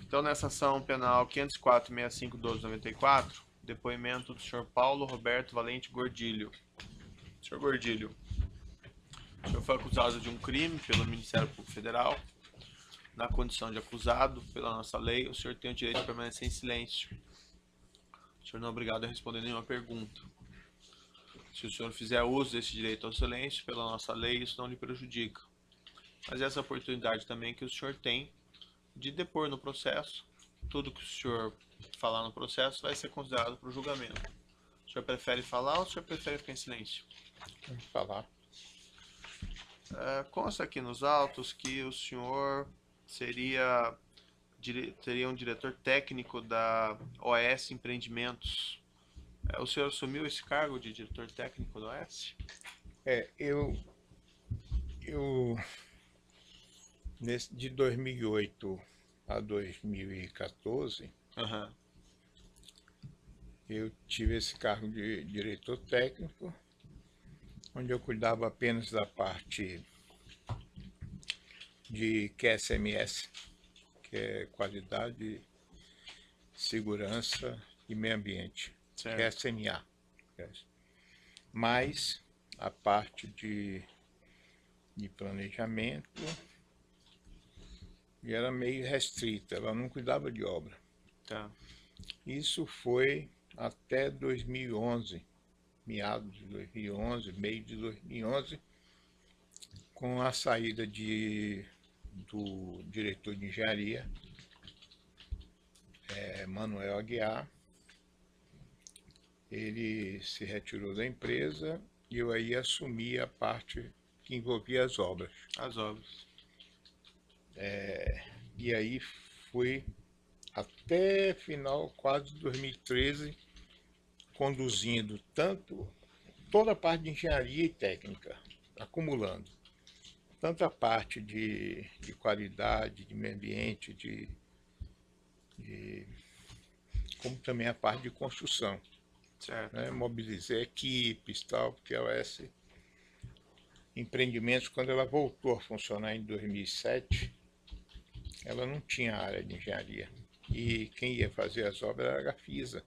Então, nessa ação penal 504.65.12.94, depoimento do senhor Paulo Roberto Valente Gordilho. Senhor Gordilho, o senhor foi acusado de um crime pelo Ministério Público Federal. Na condição de acusado, pela nossa lei, o senhor tem o direito de permanecer em silêncio. O senhor não é obrigado a responder nenhuma pergunta. Se o senhor fizer uso desse direito ao silêncio, pela nossa lei, isso não lhe prejudica. Mas essa oportunidade também que o senhor tem de depor no processo. Tudo que o senhor falar no processo vai ser considerado para o julgamento. O senhor prefere falar ou o senhor prefere ficar em silêncio? Vamos falar. Consta aqui nos autos que o senhor teria um diretor técnico da OS Empreendimentos. O senhor assumiu esse cargo de diretor técnico da OS? Eu de 2008 a 2014, Uhum. eu tive esse cargo de diretor técnico, onde eu cuidava apenas da parte de QSMS, que é Qualidade, Segurança e Meio Ambiente, QSMA. Mas a parte de planejamento e era meio restrita, ela não cuidava de obra. Tá. Isso foi até 2011, meados de 2011, meio de 2011, com a saída do diretor de engenharia, Manuel Aguiar. Ele se retirou da empresa e eu aí assumi a parte que envolvia as obras. As obras. E aí fui até final quase de 2013 conduzindo toda a parte de engenharia e técnica, acumulando tanto a parte de qualidade, de meio ambiente, como também a parte de construção. Certo. Né? Mobilizei equipes, tal, porque a OS Empreendimentos, quando ela voltou a funcionar em 2007, ela não tinha área de engenharia. E quem ia fazer as obras era a Gafisa.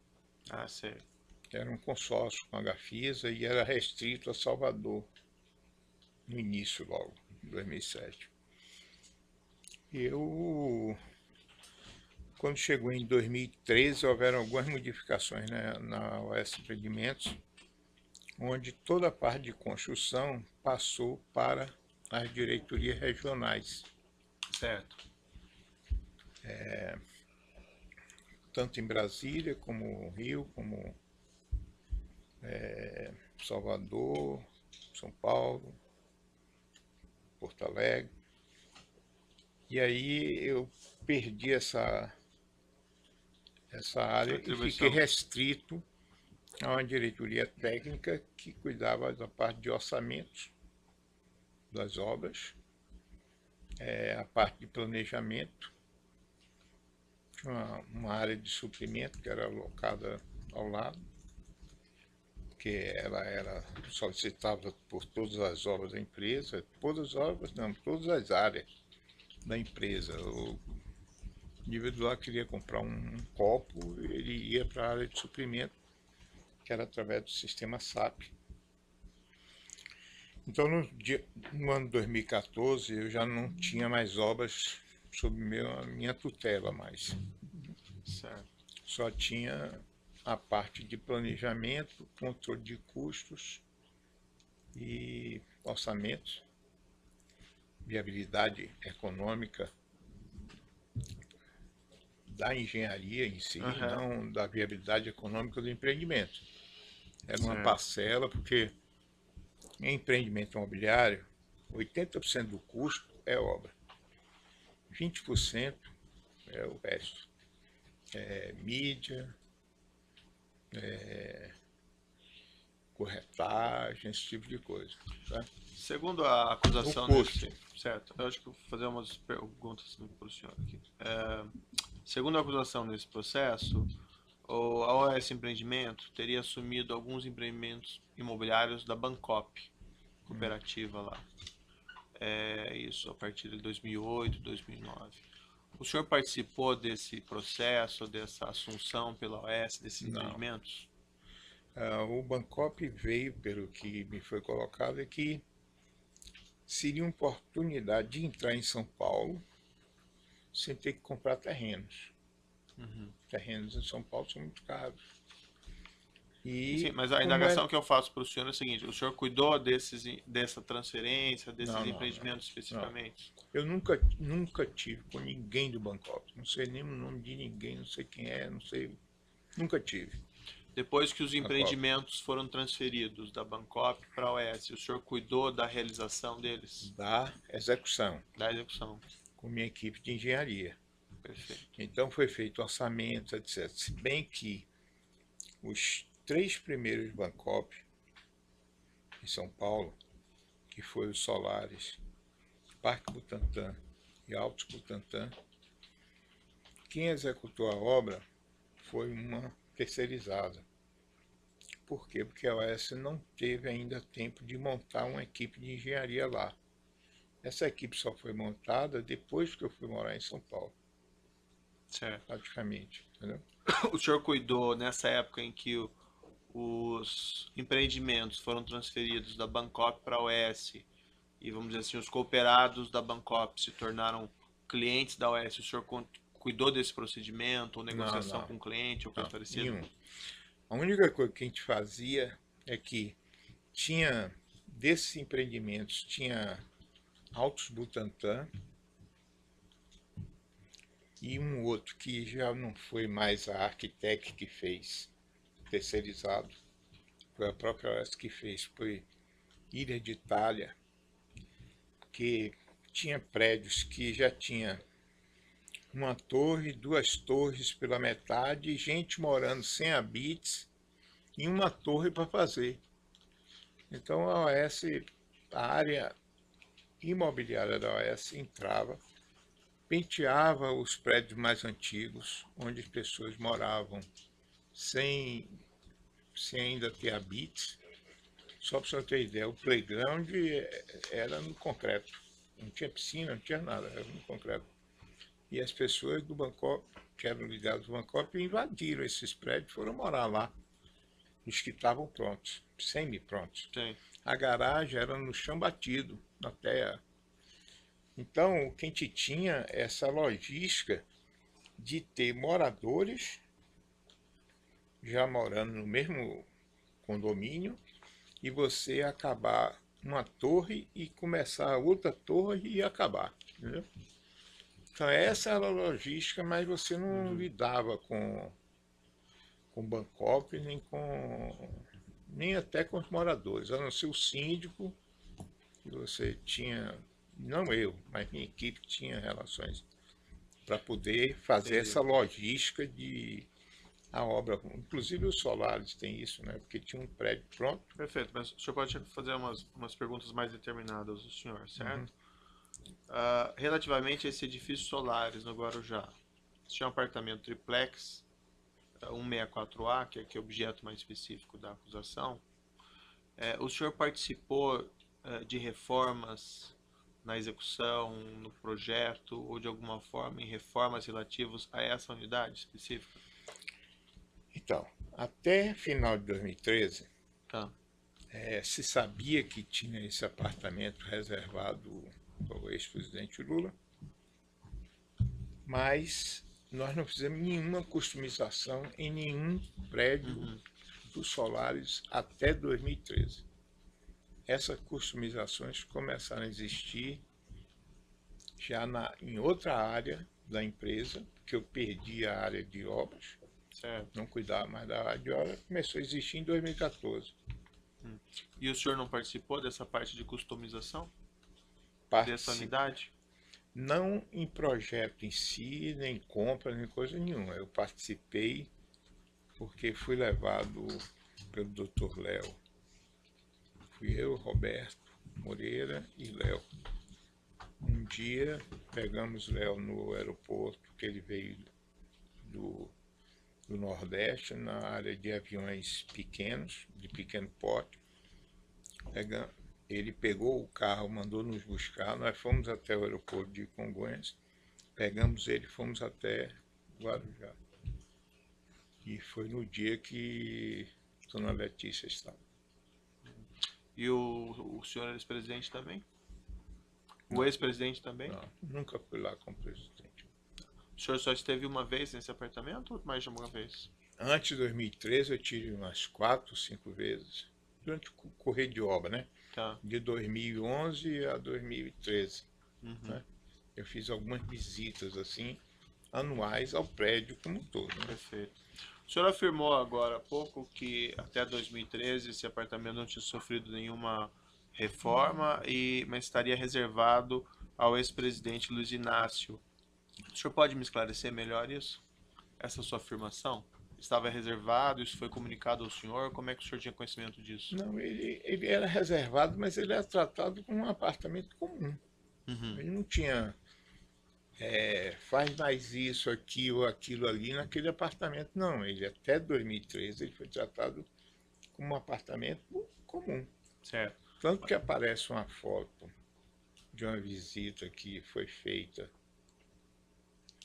Ah, sei. Era um consórcio com a Gafisa e era restrito a Salvador, no início logo, em 2007. Quando chegou em 2013, houveram algumas modificações, né, na OS Empreendimentos, onde toda a parte de construção passou para as diretorias regionais. Certo. Tanto em Brasília, como Rio, como Salvador, São Paulo, Porto Alegre. E aí eu perdi essa área e fiquei restrito a uma diretoria técnica que cuidava da parte de orçamentos das obras, a parte de planejamento, uma área de suprimento que era alocada ao lado, que ela era solicitada por todas as obras da empresa, todas as áreas da empresa. O individual queria comprar um copo, ele ia para a área de suprimento, que era através do sistema SAP. Então, no ano 2014, eu já não tinha mais obras sob minha tutela mais. Certo. Só tinha a parte de planejamento, controle de custos e orçamentos, viabilidade econômica da engenharia em si, não da viabilidade econômica do empreendimento. Era uma parcela, porque em empreendimento imobiliário, 80% do custo é obra, 20% é o resto. Mídia, corretagem, esse tipo de coisa. Tá? Segundo a acusação... O custo. Certo. Eu acho que eu vou fazer umas perguntas para o senhor aqui. Segundo a acusação nesse processo, a OS Empreendimento teria assumido alguns empreendimentos imobiliários da Bancop, cooperativa lá. Isso a partir de 2008, 2009. O senhor participou desse processo, dessa assunção pela OAS, desses Não. empreendimentos? O Bancop veio, pelo que me foi colocado, é que seria uma oportunidade de entrar em São Paulo sem ter que comprar terrenos. Uhum. Terrenos em São Paulo são muito caros. Sim, E mas a como é... indagação que eu faço para o senhor é a seguinte: o senhor cuidou dessa transferência, desses Não, empreendimentos não. especificamente? Eu nunca tive com ninguém do Bancop. Não sei nem o nome de ninguém, não sei quem é, não sei. Nunca tive. Depois que os Bancop. empreendimentos foram transferidos da Bancop para a OAS, o senhor cuidou da realização deles, Da execução, da execução? com minha equipe de engenharia. Perfeito. Então foi feito orçamento, etc. Se bem que os 3 primeiros Bancop em São Paulo, que foi o Solares, Parque Butantã e Altos Butantã, quem executou a obra foi uma terceirizada. Por quê? Porque a OAS não teve ainda tempo de montar uma equipe de engenharia lá. Essa equipe só foi montada depois que eu fui morar em São Paulo, Certo. praticamente. Entendeu? O senhor cuidou nessa época em que os empreendimentos foram transferidos da Bancop para a OAS e, vamos dizer assim, os cooperados da Bancop se tornaram clientes da OAS, o senhor cuidou desse procedimento, ou Não, negociação com o cliente, ou coisa não, parecida? nenhum. A única coisa que a gente fazia é que tinha, desses empreendimentos, tinha Altos Butantã e um outro que já não foi mais a Arquitec que fez, terceirizado. Foi a própria OAS que fez, foi Ilha de Itália, que tinha prédios que já tinha uma torre, 2 torres pela metade, gente morando sem habites e uma torre para fazer. Então a OAS, a área imobiliária da OAS entrava, penteava os prédios mais antigos, onde as pessoas moravam sem, sem ainda ter habites. Só para você ter ideia, o playground era no concreto. Não tinha piscina, não tinha nada, era no concreto. E as pessoas do Bancop, que eram ligadas ao Bancop, invadiram esses prédios e foram morar lá. Os que estavam prontos, semi-prontos. Sim. A garagem era no chão batido, na terra. Então, o que a gente tinha é essa logística de ter moradores já morando no mesmo condomínio e você acabar uma torre e começar outra torre e acabar, entendeu? Então essa era a logística, mas você não lidava com Bancop, nem até com os moradores, a não ser o síndico, que você tinha, não eu, mas minha equipe tinha relações para poder fazer Entendi. essa logística de a obra. Inclusive os solares tem isso, né? Porque tinha um prédio pronto. Perfeito, mas o senhor pode fazer umas perguntas mais determinadas do senhor, certo? Relativamente a esse edifício Solares no Guarujá, tinha um apartamento triplex, 164A, que é o objeto mais específico da acusação. O senhor participou de reformas na execução, no projeto, ou de alguma forma em reformas relativas a essa unidade específica? Então, até final de 2013, Tá. se sabia que tinha esse apartamento reservado ao ex-presidente Lula, mas nós não fizemos nenhuma customização em nenhum prédio dos Solares até 2013. Essas customizações começaram a existir já em outra área da empresa, porque eu perdi a área de obras, Certo. não cuidava mais da área de obras, começou a existir em 2014. E o senhor não participou dessa parte de customização dessa Participe, unidade? não em projeto em si, nem compra, nem coisa nenhuma. Eu participei porque fui levado pelo Dr. Léo. Fui eu, Roberto Moreira e Léo. Um dia pegamos Léo no aeroporto, que ele veio do Nordeste, na área de aviões pequenos, de pequeno porte. Ele pegou o carro, mandou nos buscar, nós fomos até o aeroporto de Congonhas, Pegamos ele e fomos até Guarujá. E foi no dia que Dona Letícia estava. E o senhor era ex-presidente também? O Não. ex-presidente também? Não, nunca fui lá com o presidente. O senhor só esteve uma vez nesse apartamento ou mais de uma vez? Antes de 2013 eu tive umas 4, 5 vezes, durante o correr de obra, né? Tá. De 2011 a 2013. Uhum. Né? Eu fiz algumas visitas assim, anuais ao prédio como um todo. Né? Perfeito. O senhor afirmou agora há pouco que até 2013 esse apartamento não tinha sofrido nenhuma reforma, mas estaria reservado ao ex-presidente Luiz Inácio. O senhor pode me esclarecer melhor isso? Essa sua afirmação? Estava reservado, isso foi comunicado ao senhor? Como é que o senhor tinha conhecimento disso? Não, ele era reservado, mas ele era tratado como um apartamento comum. Uhum. Ele não tinha, faz mais isso aqui ou aquilo ali naquele apartamento. Não, ele até 2013 ele foi tratado como um apartamento comum. Certo. Tanto que aparece uma foto de uma visita que foi feita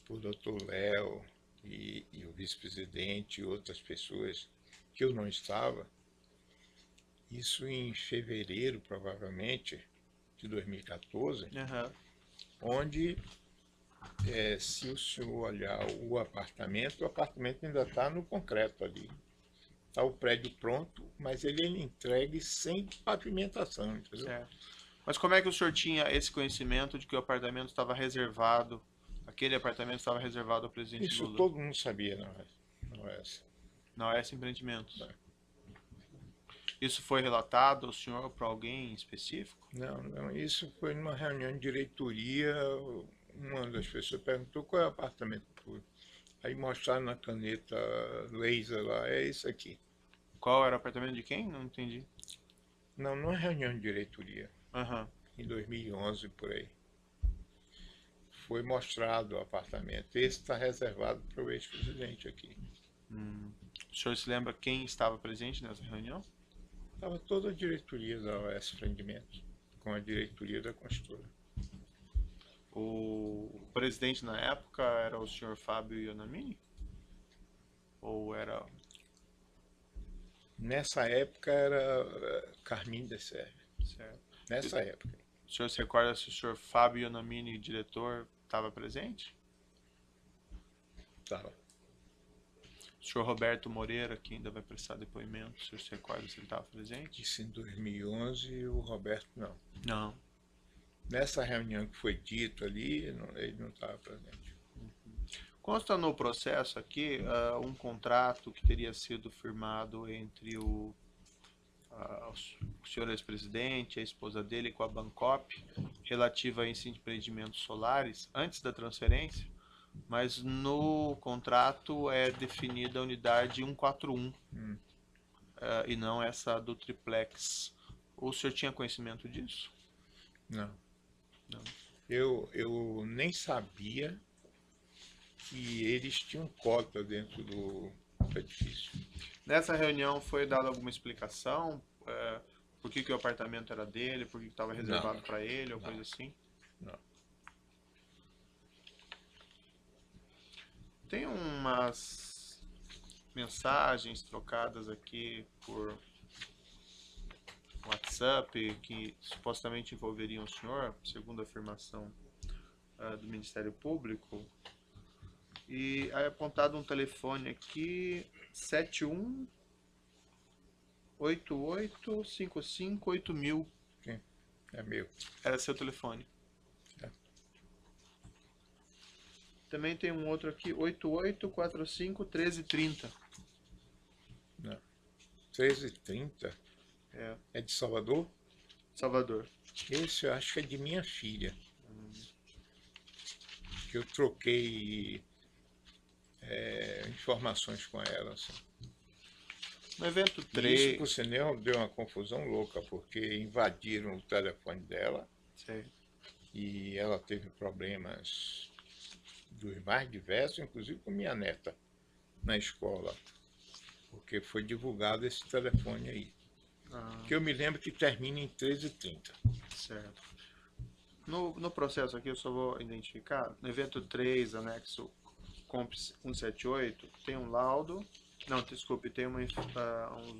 por Dr. Léo e o vice-presidente e outras pessoas que eu não estava. Isso em fevereiro, provavelmente, de 2014, Uhum. onde, se o senhor olhar o apartamento ainda está no concreto ali. Está o prédio pronto, mas ele é entregue sem pavimentação, entendeu? Certo. Mas como é que o senhor tinha esse conhecimento de que o apartamento estava reservado, aquele apartamento estava reservado ao presidente Isso Lula? todo mundo sabia na OAS. Na OAS Empreendimentos. É. Isso foi relatado ao senhor para alguém específico? Não, isso foi numa reunião de diretoria, uma das pessoas perguntou qual é o apartamento público. Aí mostraram na caneta laser lá, é isso aqui. Qual era o apartamento de quem? Não entendi. Não, numa reunião de diretoria, Aham. em 2011 por aí. Foi mostrado o apartamento. Esse está reservado para o ex-presidente aqui. O senhor se lembra quem estava presente nessa reunião? Estava toda a diretoria da OAS Empreendimentos, com a diretoria da construtora. O presidente na época era o senhor Fábio Ionamini? Ou era... Nessa época era Carmine de Serve. Certo. Nessa época. O senhor se recorda se o senhor Fábio Ionamini, diretor, estava presente? Estava. O senhor Roberto Moreira, que ainda vai prestar depoimento, o senhor se recorda se ele estava presente? Isso em 2011, o Roberto não. Não. Nessa reunião que foi dito ali, ele não estava presente. Consta no processo aqui um contrato que teria sido firmado entre o senhor ex-presidente, a esposa dele com a Bancop, relativa a empreendimentos solares, antes da transferência, mas no contrato é definida a unidade 141 e não essa do triplex. O senhor tinha conhecimento disso? Não. Não. Eu nem sabia que eles tinham cota dentro do edifício. Nessa reunião foi dada alguma explicação? Por que o apartamento era dele? Por que estava reservado para ele? Ou coisa assim? Não. Tem umas mensagens trocadas aqui por WhatsApp que supostamente envolveriam o senhor, segundo a afirmação do Ministério Público. E é apontado um telefone aqui, 7188558000. Sim, é meu. Era seu telefone. É. Também tem um outro aqui, 88451330. Não. 13h30? É de Salvador? Salvador. Esse eu acho que é de minha filha. Que eu troquei informações com ela. Assim. No evento E 3... isso, por sinal, deu uma confusão louca, porque invadiram o telefone dela. Sei. E ela teve problemas dos mais diversos, inclusive com minha neta, na escola. Porque foi divulgado esse telefone aí. Que eu me lembro que termina em 13h30. Certo. No processo aqui eu só vou identificar, no evento 3, anexo Comp 178, tem um laudo, não, desculpe, tem uns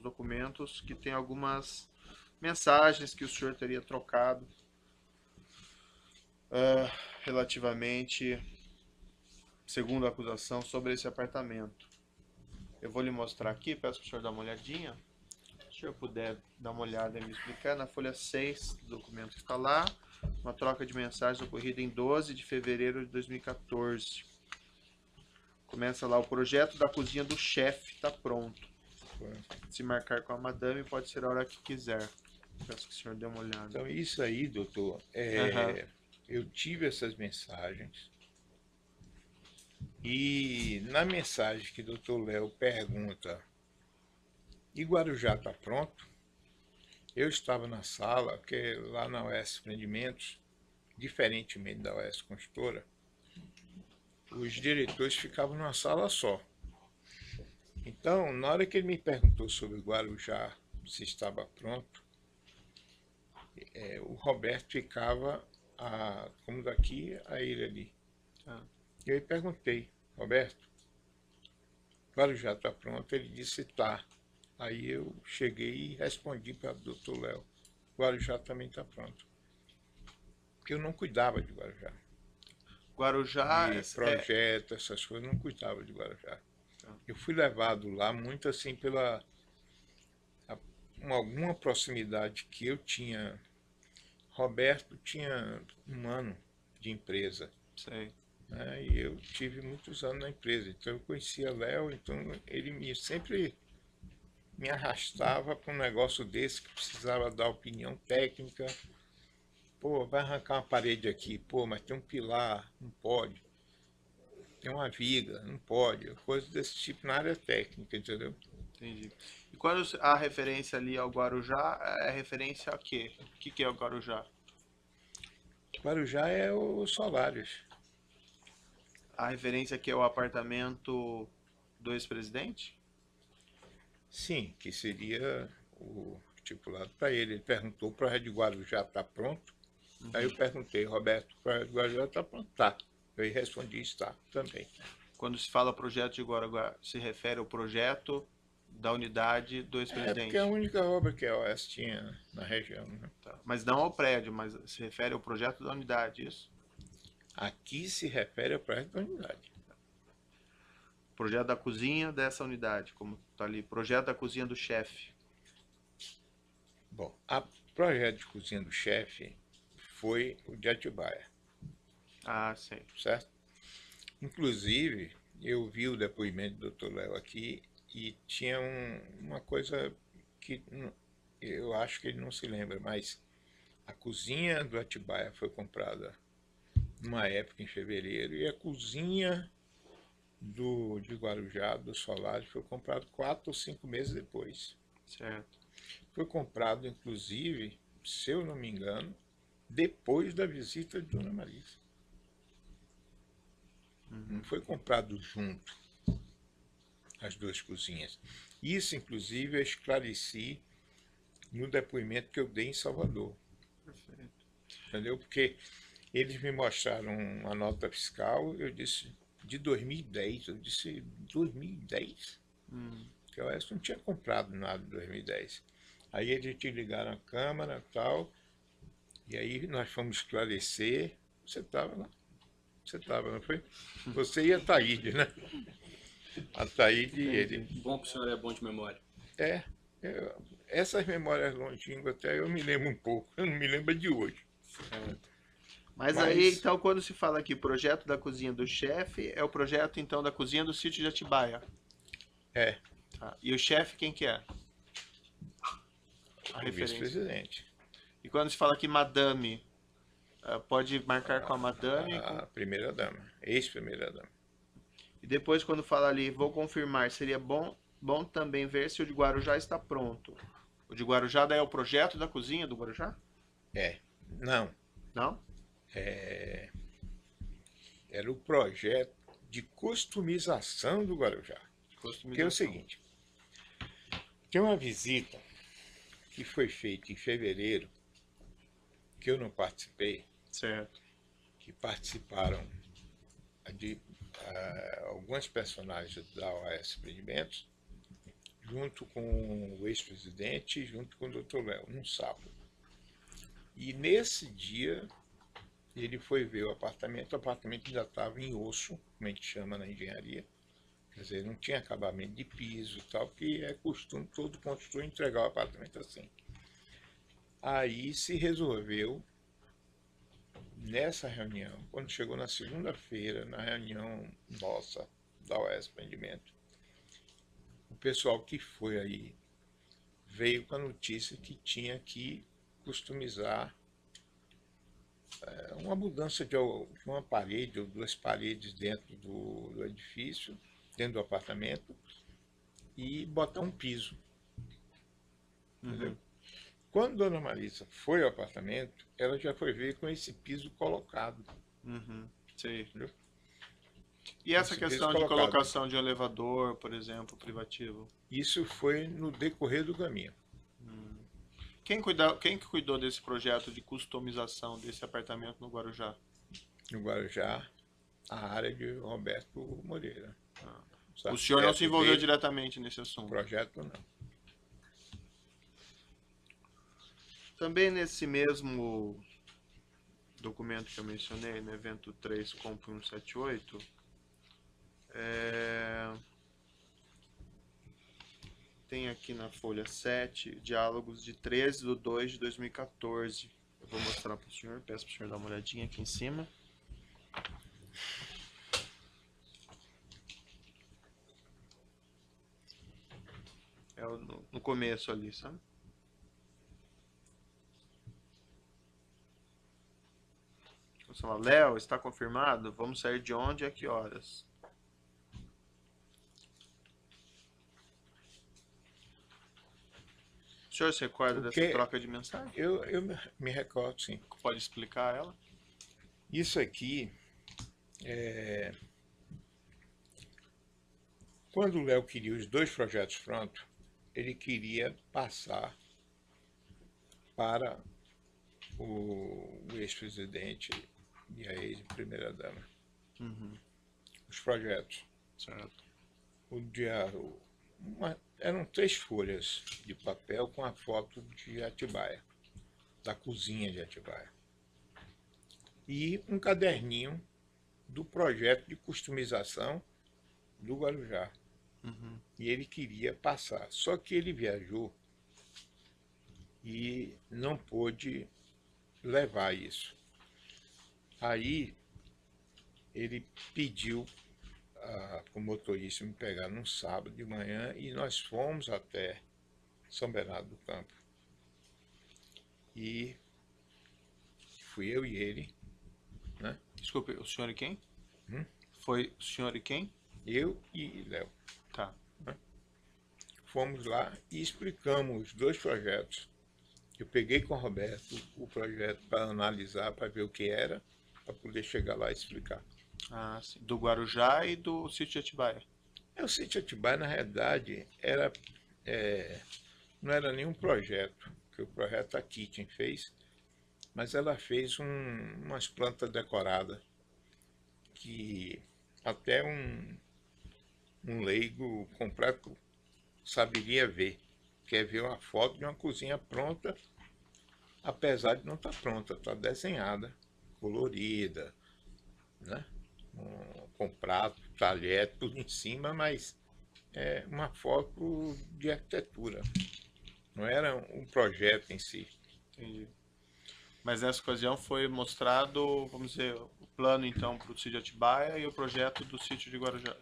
documentos que tem algumas mensagens que o senhor teria trocado relativamente, segundo a acusação, sobre esse apartamento. Eu vou lhe mostrar aqui, peço para o senhor dar uma olhadinha. Se o senhor puder dar uma olhada e me explicar, na folha 6 do documento está lá, uma troca de mensagens ocorrida em 12 de fevereiro de 2014. Começa lá, o projeto da cozinha do chefe está pronto. Se marcar com a madame, pode ser a hora que quiser. Peço que o senhor dê uma olhada. Então, isso aí, doutor, eu tive essas mensagens. E na mensagem que o doutor Léo pergunta, e Guarujá está pronto? Eu estava na sala, porque lá na OS Empreendimentos, diferentemente da OS Construtora, os diretores ficavam numa sala só. Então, na hora que ele me perguntou sobre Guarujá, se estava pronto, o Roberto ficava como daqui a ele ali. E eu perguntei, Roberto, Guarujá está pronto? Ele disse, tá. Aí eu cheguei e respondi para o doutor Léo, Guarujá também está pronto. Porque eu não cuidava de Guarujá. Guarujá De projeto, essas coisas, eu não cuidava de Guarujá. Eu fui levado lá muito assim pela alguma proximidade que eu tinha. Roberto tinha 1 ano de empresa. Sei. Né? E eu tive muitos anos na empresa. Então eu conhecia Léo, então ele sempre me arrastava para um negócio desse que precisava dar opinião técnica. Pô, vai arrancar uma parede aqui. Pô, mas tem um pilar, não pode. Tem uma viga, não pode. Coisas desse tipo na área técnica, entendeu? Entendi. E quando a referência ali ao Guarujá, é referência a quê? O que é o Guarujá? Guarujá é os Solários. A referência aqui é o apartamento do ex-presidente? Sim, que seria o estipulado para ele. Ele perguntou, o projeto de Guarujá está pronto? Aí eu perguntei, Roberto, o projeto de Guarujá está pronto? Tá. Eu respondi, está também. Quando se fala projeto de Guarujá, se refere ao projeto da unidade do ex-presidente? Porque é a única obra que a OS tinha na região. Né? Tá. Mas não ao prédio, mas se refere ao projeto da unidade, isso? Aqui se refere ao projeto da unidade. Projeto da cozinha dessa unidade, como está ali. Projeto da cozinha do chefe. Bom, o projeto de cozinha do chefe foi o de Atibaia. Ah, sim. Certo? Inclusive, eu vi o depoimento do Dr. Léo aqui e tinha uma coisa que eu acho que ele não se lembra, mas a cozinha do Atibaia foi comprada numa época em fevereiro e a cozinha de Guarujá, do Solar, foi comprado 4 ou 5 meses depois. Certo. Foi comprado, inclusive, se eu não me engano, depois da visita de Dona Marisa. Não foi comprado junto as duas cozinhas. Isso, inclusive, eu esclareci no depoimento que eu dei em Salvador. Perfeito. Entendeu? Porque eles me mostraram uma nota fiscal, eu disse, de 2010. Eu disse, 2010? Porque eu não tinha comprado nada em 2010. Aí eles te ligaram a câmara e tal, e aí nós fomos esclarecer. Você estava lá. Você estava, não foi? Você e a Taíde, né? A Taíde e ele. Bom que o senhor é bom de memória. Essas memórias longínquas até eu me lembro um pouco. Eu não me lembro de hoje. Mas aí, então, quando se fala aqui projeto da cozinha do chefe, é o projeto, então, da cozinha do sítio de Atibaia. É. Tá. E o chefe, quem que é? A O referência. vice-presidente. E quando se fala aqui madame, pode marcar com a madame. A primeira-dama. Ex-primeira-dama. E depois, quando fala ali, vou confirmar, seria bom também ver se o de Guarujá está pronto. O de Guarujá daí é o projeto da cozinha do Guarujá? Não. Não? Era o projeto de customização do Guarujá. Que é o seguinte. Tem uma visita que foi feita em fevereiro, que eu não participei, Certo. que participaram de alguns personagens da OAS Empreendimentos, junto com o ex-presidente e junto com o Dr. Léo, num sábado. E nesse dia ele foi ver o apartamento ainda estava em osso, como a gente chama na engenharia, quer dizer, não tinha acabamento de piso e tal, porque é costume todo construtor entregar o apartamento assim. Aí se resolveu, nessa reunião, quando chegou na segunda-feira, na reunião nossa da OAS Empreendimento, o pessoal que foi aí veio com a notícia que tinha que customizar uma mudança de uma parede ou duas paredes dentro do edifício, dentro do apartamento, e botar um piso. Entendeu? Quando Dona Marisa foi ao apartamento, ela já foi ver com esse piso colocado. Sei. Entendeu? E essa Esse piso questão de colocado. colocação de um elevador, por exemplo, privativo? Isso foi no decorrer do caminho. Quem que cuidou desse projeto de customização desse apartamento no Guarujá? No Guarujá, a área de Roberto Moreira. O senhor não se envolveu dele, diretamente nesse o assunto? projeto não. Também nesse mesmo documento que eu mencionei, no evento 3.178, tem aqui na folha 7, diálogos de 13/2/2014. Eu vou mostrar para o senhor, peço para o senhor dar uma olhadinha aqui em cima. É no começo ali, sabe? Você fala, Léo, está confirmado? Vamos sair de onde e a que horas? O senhor se recorda dessa troca de mensagem? Eu me recordo, sim. Pode explicar ela? Isso aqui, quando o Léo queria os dois projetos prontos, ele queria passar para o ex-presidente e a ex-primeira-dama. Os projetos. Certo. Eram 3 folhas de papel com a foto de Atibaia, da cozinha de Atibaia. E um caderninho do projeto de customização do Guarujá. E ele queria passar. Só que ele viajou e não pôde levar isso. Aí ele pediu para o motorista me pegar num sábado de manhã e nós fomos até São Bernardo do Campo. E fui eu e ele, né? Desculpe, o senhor e quem? Foi o senhor e quem? Eu e Léo. Tá. Fomos lá e explicamos os dois projetos. Eu peguei com o Roberto o projeto para analisar, para ver o que era, para poder chegar lá e explicar. Ah, sim. Do Guarujá e do sítio de Atibaia. O sítio Atibaia, na realidade, não era nenhum projeto, que o projeto a Kitchen fez, mas ela fez umas plantas decoradas que até um leigo completo saberia ver. Quer ver uma foto de uma cozinha pronta, apesar de não estar pronta, está desenhada, colorida, né? Com prato, talher, tudo em cima, mas é uma foto de arquitetura. Não era um projeto em si. Entendi. Mas nessa ocasião foi mostrado, vamos dizer, o plano então para o sítio de Atibaia e o projeto do sítio de Guarujá.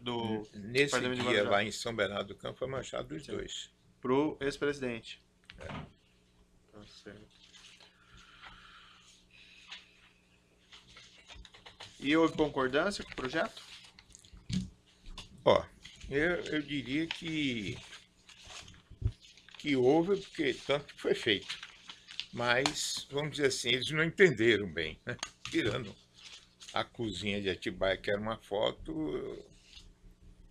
Nesse dia lá em São Bernardo do Campo foi mostrado os dois. Para o ex-presidente. Tá certo. E houve concordância com o projeto? Eu diria que houve, porque tanto que foi feito. Mas, vamos dizer assim, eles não entenderam bem, né? Tirando a cozinha de Atibaia, que era uma foto,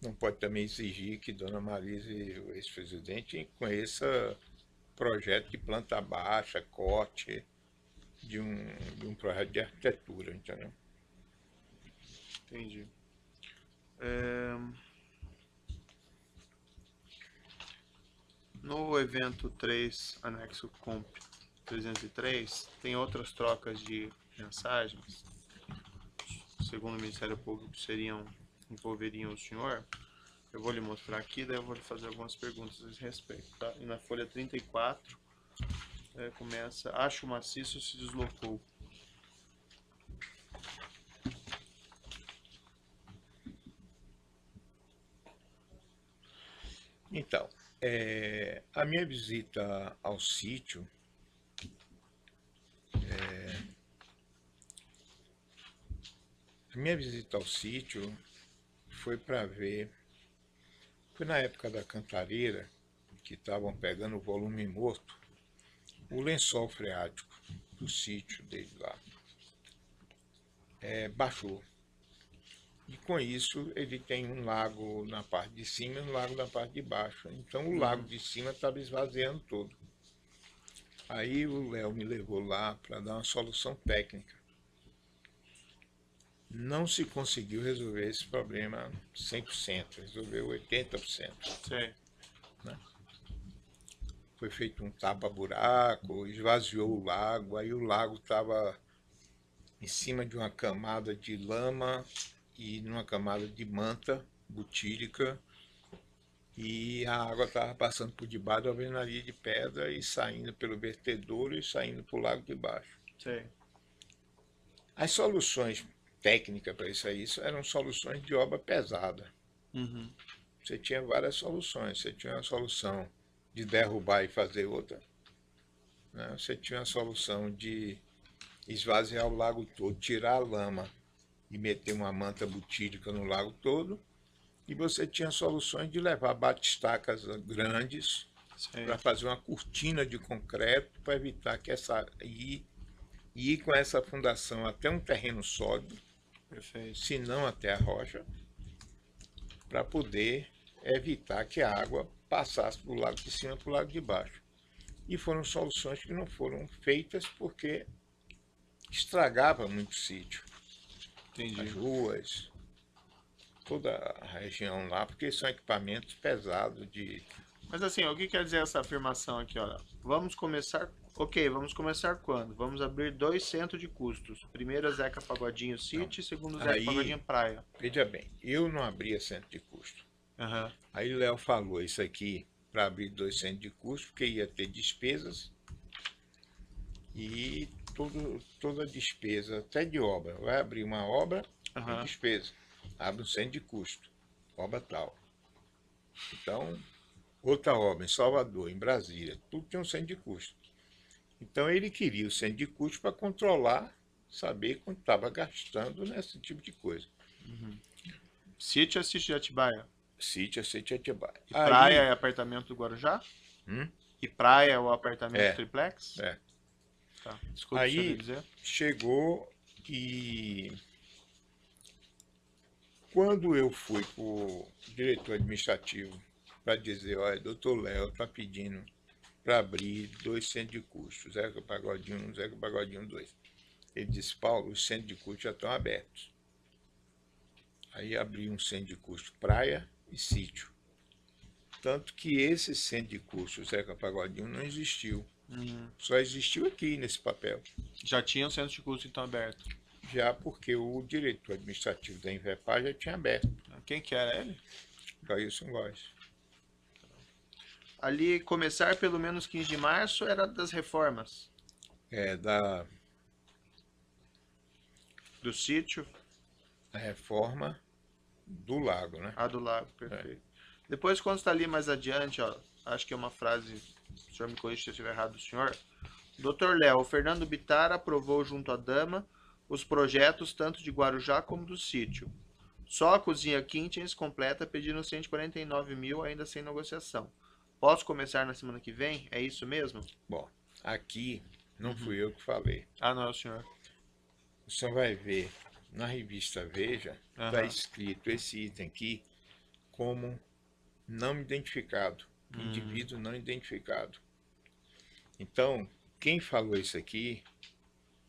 não pode também exigir que Dona Marisa e o ex-presidente conheçam projeto de planta baixa, corte, de um projeto de arquitetura, entendeu? Entendi. No evento 3, anexo Comp 303, tem outras trocas de mensagens, segundo o Ministério Público, envolveriam o senhor. Eu vou lhe mostrar aqui, daí eu vou lhe fazer algumas perguntas a esse respeito, tá? E na folha 34, começa, acho maciço se deslocou. Então, a minha visita ao sítio, foi para ver, foi na época da cantareira, que estavam pegando o volume morto, o lençol freático do sítio dele lá baixou. E com isso ele tem um lago na parte de cima e um lago na parte de baixo. Então o lago de cima estava esvaziando todo. Aí o Léo me levou lá para dar uma solução técnica. Não se conseguiu resolver esse problema 100%, resolveu 80%. Sei. Né? Foi feito um tapa-buraco, esvaziou o lago, aí o lago estava em cima de uma camada de lama e numa camada de manta butírica, e a água estava passando por debaixo da alvenaria de pedra e saindo pelo vertedouro e saindo para o lago de baixo. Sei. As soluções técnicas para isso aí eram soluções de obra pesada. Você tinha várias soluções. Você tinha uma solução de derrubar e fazer outra. Né? Você tinha uma solução de esvaziar o lago todo, tirar a lama e meter uma manta butírica no lago todo. E você tinha soluções de levar batistacas grandes para fazer uma cortina de concreto para evitar que ir com essa fundação até um terreno sólido, se não até a rocha, para poder evitar que a água passasse do lado de cima para o lado de baixo. E foram soluções que não foram feitas porque estragava muito o sítio. Entendi. As ruas, toda a região lá, porque são equipamentos pesados de... Mas assim, o que quer dizer essa afirmação aqui, olha? Vamos começar quando? Vamos abrir 2 centros de custos. Primeiro é Zeca Pagodinho City, segundo Zeca Pagodinho Praia. Veja bem, eu não abria centro de custo. Aí o Léo falou isso aqui para abrir 2 centros de custo, porque ia ter despesas e toda despesa, até de obra. Vai abrir uma obra, tem despesa. Abre um centro de custo, obra tal. Então, outra obra em Salvador, em Brasília, tudo tem um centro de custo. Então ele queria o centro de custo para controlar, saber quanto estava gastando nesse tipo de coisa. Sítio é sítio de Atibaia? Sítio é sítio de Atibaia. E praia é apartamento do Guarujá? E praia é o apartamento triplex? É. Tá. Desculpa, aí chegou e quando eu fui para o diretor administrativo para dizer, olha, doutor Léo está pedindo para abrir 2 centros de custo, Zeca Pagodinho 1, Zeca Pagodinho 2. Ele disse, Paulo, os centros de custo já estão abertos. Aí abri um centro de custo praia e sítio. Tanto que esse centro de custo, Zeca Pagodinho, não existiu. Só existiu aqui nesse papel. Já tinha um centro de custo então aberto? Já, porque o diretor administrativo da Invepar já tinha aberto. Quem que era ele? Gailson Góes. Ali, começar pelo menos 15 de março era das reformas? Do sítio? A reforma do lago, né? Do lago, perfeito. Depois, quando está ali mais adiante, ó, acho que é uma frase, o senhor me corrija se eu estiver errado, senhor. Dr. Léo, o Fernando Bittar aprovou junto à dama os projetos tanto de Guarujá como do sítio. Só a cozinha Kitchens completa pedindo 149 mil ainda sem negociação. Posso começar na semana que vem? É isso mesmo? Bom, aqui não fui eu que falei. Não é o senhor. O senhor vai ver na revista Veja, está escrito esse item aqui como não identificado, indivíduo não identificado. Então, quem falou isso aqui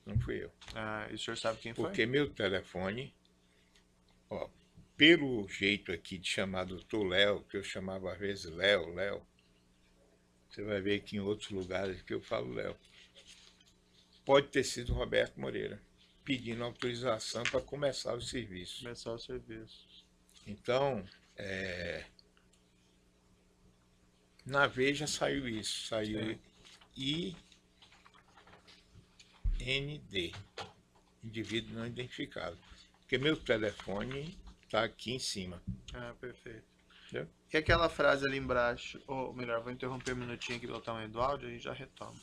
Não fui eu. Ah, e o senhor sabe quem foi? Porque meu telefone, ó, pelo jeito aqui de chamar doutor Léo, que eu chamava às vezes Léo, você vai ver que em outros lugares que eu falo Léo. Pode ter sido Roberto Moreira, pedindo autorização para começar o serviço. Começar o serviço. Então, na Veja saiu isso, saiu IND, indivíduo não identificado. Porque meu telefone está aqui em cima. Ah, perfeito. Entendeu? E aquela frase ali embaixo, ou melhor, vou interromper um minutinho aqui pelo tamanho do áudio e já retomo.